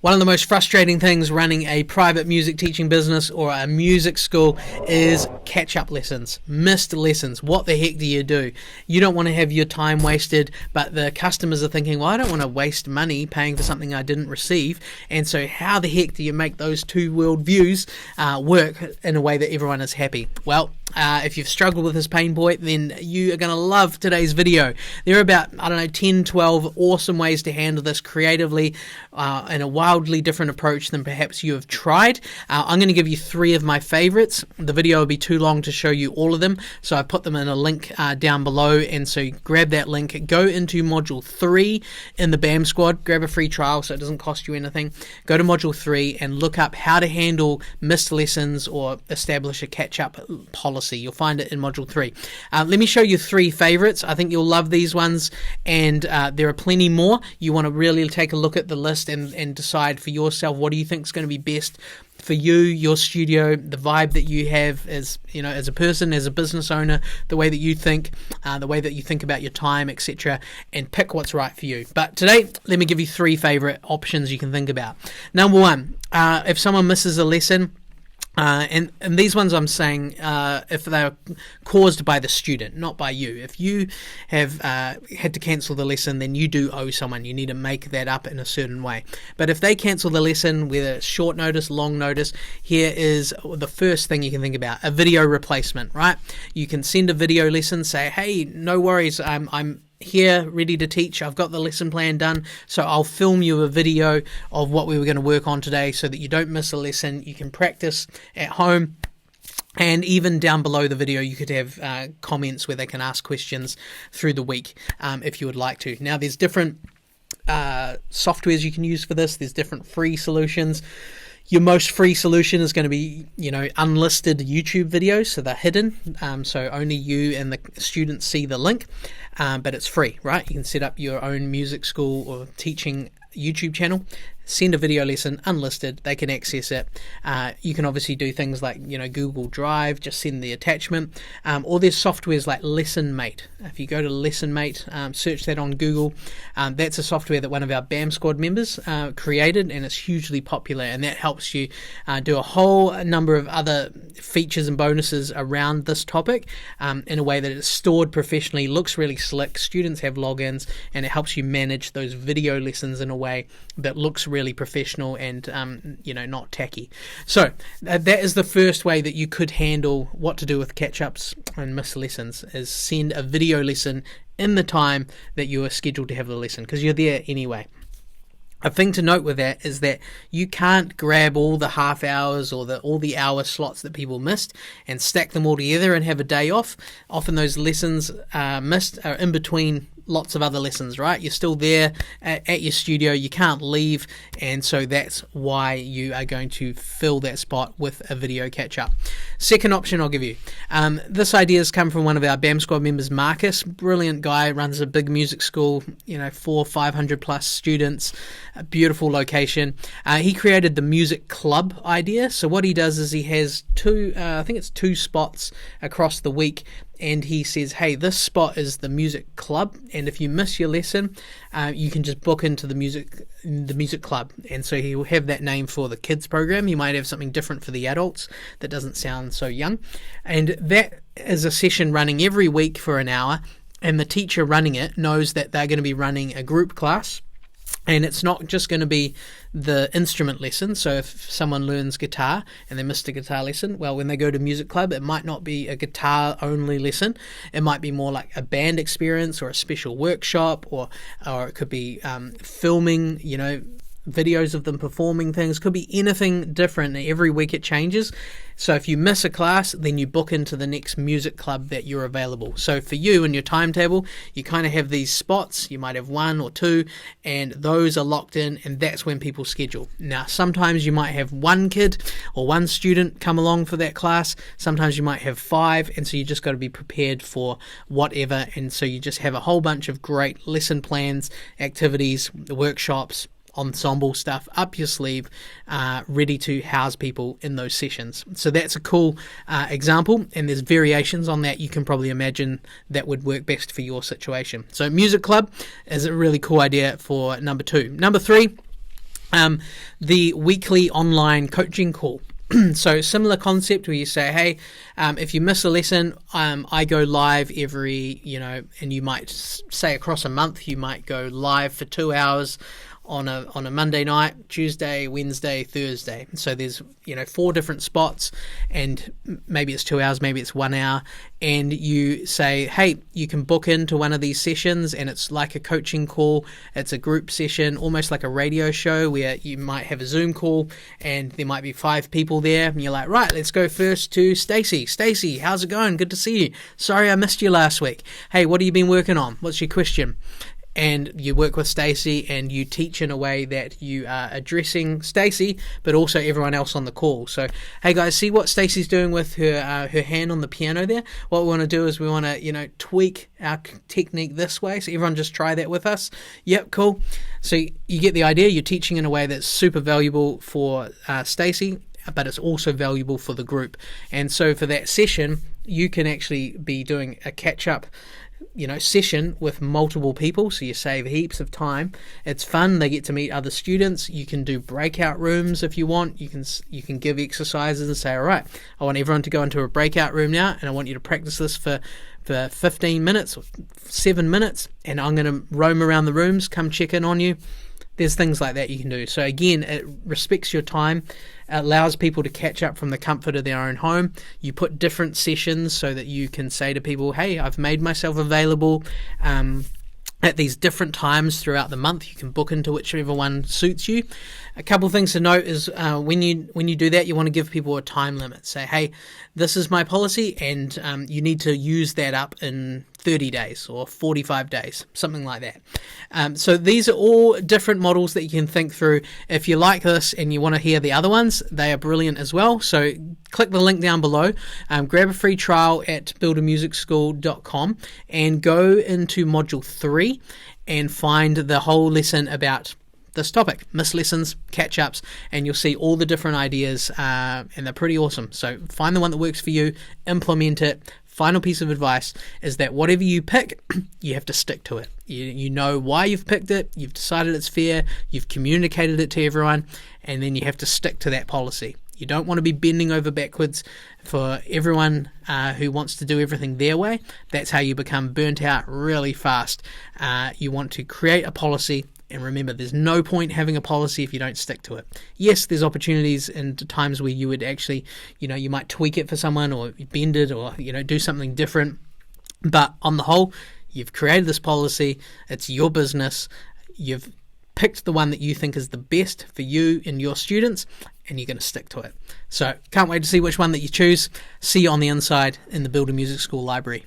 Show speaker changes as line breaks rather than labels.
One of the most frustrating things running a private music teaching business or a music school is catch-up lessons, missed lessons. What the heck do? You don't want to have your time wasted, but the customers are thinking, well, I don't want to waste money paying for something I didn't receive. And so how the heck do you make those two world views work in a way that everyone is happy? Well, if you've struggled with this pain point, then you are going to love today's video. There are about, 10, 12 awesome ways to handle this creatively in a wildly different approach than perhaps you have tried. I'm going to give you 3 of my favorites. The video will be too long to show you all of them, so I put them in a link down below, and so grab that link, go into module 3 in the BAM squad, grab a free trial so it doesn't cost you anything, go to module 3 and look up how to handle missed lessons or establish a catch-up policy. You'll find it in module 3. Let me show you 3 favorites. I think you'll love these ones, and there are plenty more. You want to really take a look at the list and decide for yourself what do you think is going to be best for you, your studio, the vibe that you have as a person, as a business owner, the way that you think, the way that you think about your time, etc., and pick what's right for you. But today, let me give you 3 favorite options you can think about. Number 1, if someone misses a lesson, and these ones I'm saying if they're caused by the student, not by you. If you have had to cancel the lesson, then you do owe someone. You need to make that up in a certain way. But if they cancel the lesson, whether it's short notice, long notice, here is the first thing you can think about: a video replacement, right? You can send a video lesson, say, hey, no worries, I'm here ready to teach. I've got the lesson plan done, so I'll film you a video of what we were going to work on today so that you don't miss a lesson. You can practice at home, and even down below the video you could have comments where they can ask questions through the week if you would like to. Now there's different softwares you can use for this. There's different free solutions. Your most free solution is going to be, unlisted YouTube videos, so they're hidden, so only you and the students see the link, but it's free, right? You can set up your own music school or teaching YouTube channel, send a video lesson unlisted, they can access it. You can obviously do things like Google Drive, just send the attachment, or there's softwares like LessonMate. If you go to LessonMate, search that on Google, that's a software that one of our BAM squad members created, and it's hugely popular, and that helps you do a whole number of other features and bonuses around this topic in a way that it's stored professionally, looks really slick, students have logins, and it helps you manage those video lessons in a way that looks really professional and not tacky. So that is the first way that you could handle what to do with catch-ups and missed lessons, is send a video lesson in the time that you are scheduled to have the lesson, because you're there anyway. A thing to note with that is that you can't grab all the half hours or all the hour slots that people missed and stack them all together and have a day off. Often those lessons missed are in between lots of other lessons, right? You're still there at your studio, you can't leave, and so that's why you are going to fill that spot with a video catch-up. Second option I'll give you. This idea has come from one of our BAM squad members, Marcus. Brilliant guy, runs a big music school, 400-500 plus students, a beautiful location. He created the music club idea. So what he does is he has 2 spots across the week, and he says, hey, this spot is the music club, and if you miss your lesson, you can just book into the music club. And so he will have that name for the kids program. He might have something different for the adults that doesn't sound so young, and that is a session running every week for an hour, and the teacher running it knows that they're going to be running a group class. And it's not just going to be the instrument lesson. So if someone learns guitar and they missed a guitar lesson, well, when they go to music club, it might not be a guitar only lesson. It might be more like a band experience or a special workshop, or it could be filming, videos of them performing things. Could be anything different. Every week it changes. So if you miss a class, then you book into the next music club that you're available. So for you in your timetable, you kind of have these spots. You might have 1 or 2, and those are locked in, and that's when people schedule. Now, sometimes you might have 1 kid or 1 student come along for that class. Sometimes you might have 5, and so you just got to be prepared for whatever. And so you just have a whole bunch of great lesson plans, activities, workshops, ensemble stuff up your sleeve, ready to house people in those sessions. So that's a cool example, and there's variations on that you can probably imagine that would work best for your situation. So music club is a really cool idea for number 2. Number 3, The weekly online coaching call. So similar concept where you say, hey, if you miss a lesson, I go live every, and you might say across a month, you might go live for 2 hours on a Monday night, Tuesday, Wednesday, Thursday. So there's 4 different spots, and maybe it's 2 hours, maybe it's 1 hour, and you say, hey, you can book into one of these sessions, and it's like a coaching call. It's a group session, almost like a radio show, where you might have a Zoom call and there might be 5 people there, and you're like, right, let's go first to Stacey. Stacey, how's it going? Good to see you. Sorry I missed you last week. Hey, what have you been working on? What's your question? And you work with Stacey, and you teach in a way that you are addressing Stacey, but also everyone else on the call. So, hey guys, see what Stacey's doing with her hand on the piano there? What we want to do is we want to, tweak our technique this way. So everyone just try that with us. Yep, cool. So you get the idea. You're teaching in a way that's super valuable for Stacey, but it's also valuable for the group. And so for that session, you can actually be doing a catch-up session with multiple people, so you save heaps of time. It's fun. They get to meet other students. You can do breakout rooms if you want. You can give exercises and say, all right, I want everyone to go into a breakout room now, and I want you to practice this for 15 minutes or 7 minutes, and I'm going to roam around the rooms, come check in on you. There's things like that you can do. So again, it respects your time. It allows people to catch up from the comfort of their own home. You put different sessions so that you can say to people, hey, I've made myself available at these different times throughout the month. You can book into whichever one suits you. A couple things to note is when you do that, you want to give people a time limit. Say, hey, this is my policy, and you need to use that up in 30 days or 45 days, something like that. So these are all different models that you can think through. If you like this and you want to hear the other ones, they are brilliant as well. So click the link down below, grab a free trial at buildamusicschool.com and go into module 3 and find the whole lesson about this topic, missed lessons, catch-ups, and you'll see all the different ideas, and they're pretty awesome. So find the one that works for you, implement it. Final piece of advice is that whatever you pick, you have to stick to it. You know why you've picked it, you've decided it's fair, you've communicated it to everyone, and then you have to stick to that policy. You don't want to be bending over backwards for everyone who wants to do everything their way. That's how you become burnt out really fast. You want to create a policy. And remember, there's no point having a policy if you don't stick to it. Yes, there's opportunities and times where you would actually, you might tweak it for someone or bend it or, do something different. But on the whole, you've created this policy. It's your business. You've picked the one that you think is the best for you and your students, and you're going to stick to it. So can't wait to see which one that you choose. See you on the inside in the Build a Music School library.